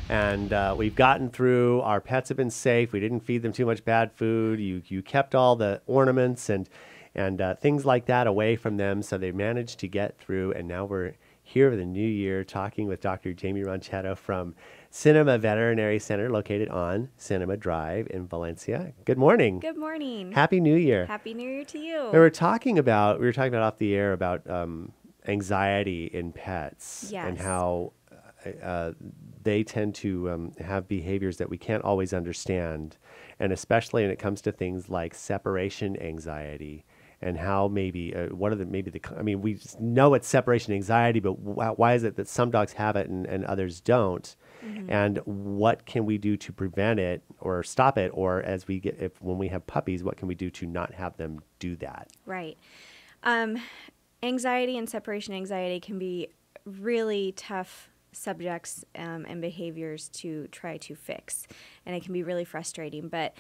And we've gotten through. Our pets have been safe. We didn't feed them too much bad food. You kept all the ornaments and things like that away from them, so they managed to get through. And now we're here for the new year talking with Dr. Jaimie Ronchetto from Cinema Veterinary Centre, located on Cinema Drive in Valencia. Good morning. Good morning. Happy New Year. Happy New Year to you. We were talking about off the air about anxiety in pets. Yes. And how they tend to have behaviors that we can't always understand, and especially when it comes to things like separation anxiety. And how maybe we just know it's separation anxiety, but why is it that some dogs have it and others don't? Mm-hmm. And what can we do to prevent it or stop it? Or when we have puppies, what can we do to not have them do that? Right. Anxiety and separation anxiety can be really tough subjects and behaviors to try to fix, and it can be really frustrating. But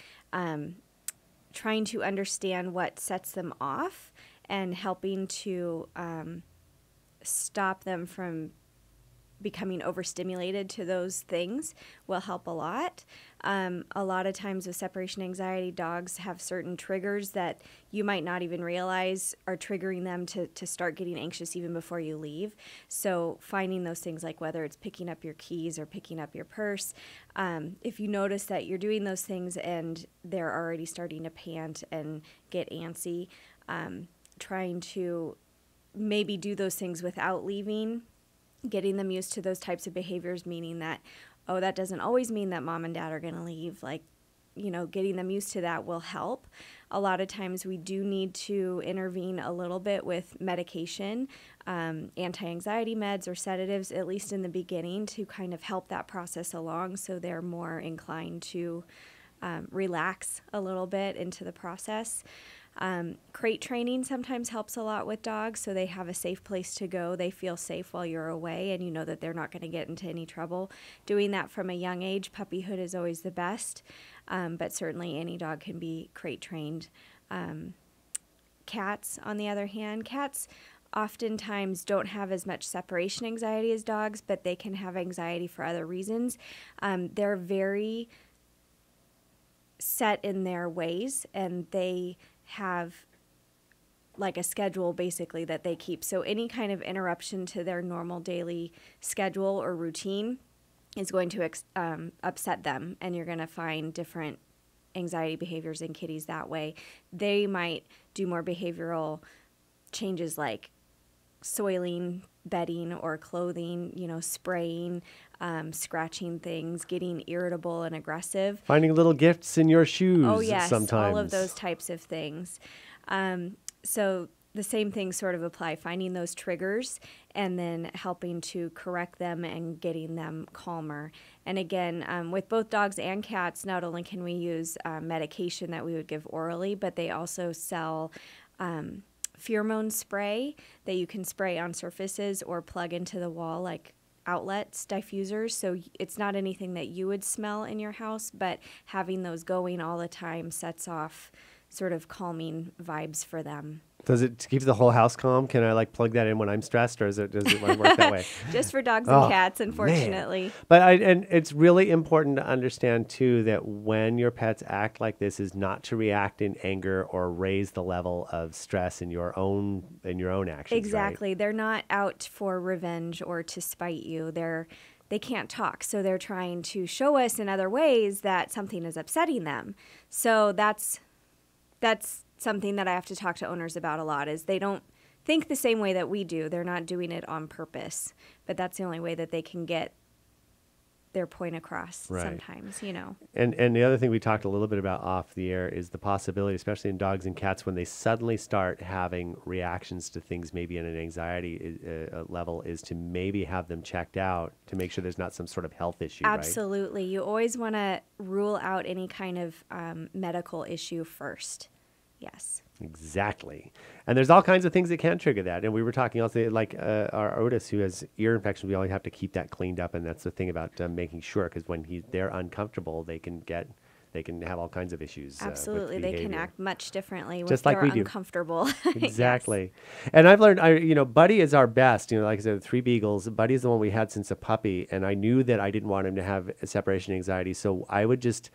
trying to understand what sets them off and helping to stop them from becoming overstimulated to those things will help a lot. A lot of times with separation anxiety, dogs have certain triggers that you might not even realize are triggering them to start getting anxious even before you leave. So finding those things, like whether it's picking up your keys or picking up your purse, if you notice that you're doing those things and they're already starting to pant and get antsy, trying to maybe do those things without leaving, getting them used to those types of behaviors, meaning that, oh, that doesn't always mean that mom and dad are going to leave. Getting them used to that will help. A lot of times we do need to intervene a little bit with medication, anti-anxiety meds or sedatives, at least in the beginning, to kind of help that process along so they're more inclined to relax a little bit into the process. Crate training sometimes helps a lot with dogs, so they have a safe place to go. They feel safe while you're away, and you know that they're not going to get into any trouble. Doing that from a young age, puppyhood is always the best, but certainly any dog can be crate trained. Cats, on the other hand, cats oftentimes don't have as much separation anxiety as dogs, but they can have anxiety for other reasons. They're very set in their ways, and they have like a schedule basically that they keep. So any kind of interruption to their normal daily schedule or routine is going to upset them, and you're going to find different anxiety behaviors in kitties that way. They might do more behavioral changes like soiling bedding or clothing, spraying, scratching things, getting irritable and aggressive. Finding little gifts in your shoes. Oh, yes, sometimes. all of those types of things. So the same things sort of apply, finding those triggers and then helping to correct them and getting them calmer. And again, with both dogs and cats, not only can we use medication that we would give orally, but they also sell pheromone spray that you can spray on surfaces or plug into the wall, like outlets, diffusers. So it's not anything that you would smell in your house, but having those going all the time sets off sort of calming vibes for them. Does it keep the whole house calm? Can I plug that in when I'm stressed, or does it work that way? Just for dogs and cats, unfortunately. Man. But and it's really important to understand too that when your pets act like this, is not to react in anger or raise the level of stress in your own actions. Exactly. Right? They're not out for revenge or to spite you. They can't talk, so they're trying to show us in other ways that something is upsetting them. So that's something that I have to talk to owners about a lot, is they don't think the same way that we do. They're not doing it on purpose, but that's the only way that they can get their point across sometimes, And the other thing we talked a little bit about off the air is the possibility, especially in dogs and cats, when they suddenly start having reactions to things, maybe in an anxiety level, is to maybe have them checked out to make sure there's not some sort of health issue. Absolutely. Right? You always want to rule out any kind of medical issue first. Yes. Exactly. And there's all kinds of things that can trigger that. And we were talking also, like our Otis, who has ear infection, we always have to keep that cleaned up. And that's the thing about making sure, because when they're uncomfortable, they can get They can have all kinds of issues. Absolutely. With They can behavior. act much differently Just when like they're we do. uncomfortable. Exactly. And I've learned, Buddy is our best. Like I said, 3 beagles. Buddy is the one we had since a puppy. And I knew that I didn't want him to have separation anxiety. So I would just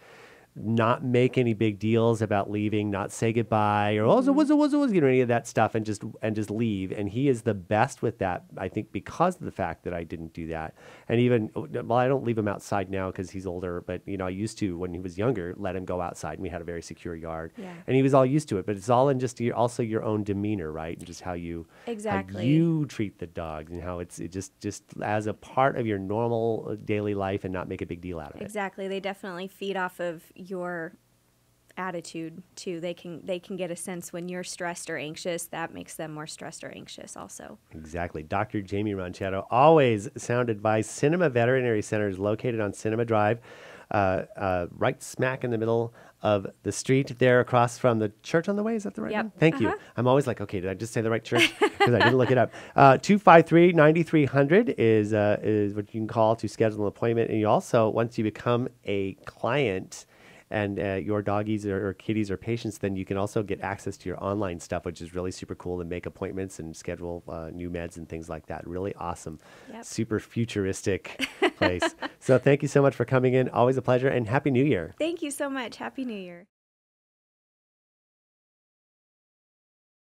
not make any big deals about leaving, not say goodbye or any of that stuff, and just leave. And he is the best with that, I think, because of the fact that I didn't do that. And even, well, I don't leave him outside now because he's older, but I used to, when he was younger, let him go outside, and we had a very secure yard. Yeah. And he was all used to it. But it's all in just also your own demeanor, right? And just how you treat the dog, and how it just as a part of your normal daily life, and not make a big deal out of it. Exactly. They definitely feed off of your attitude too. They can get a sense when you're stressed or anxious. That makes them more stressed or anxious also. Exactly. Dr. Jaimie Ronchetto, always sound advice. Cinema Veterinary Centre is located on Cinema Drive, right smack in the middle of the street there, across from the church on the way. Is that the right one? Thank you. I'm always like, okay, did I just say the right church? Because I didn't look it up. 253-9300 is what you can call to schedule an appointment. And you also, once you become a client, and your doggies or kitties or patients, then you can also get access to your online stuff, which is really super cool, to make appointments and schedule new meds and things like that. Really awesome. Yep. Super futuristic place. So thank you so much for coming in. Always a pleasure, and Happy New Year. Thank you so much. Happy New Year.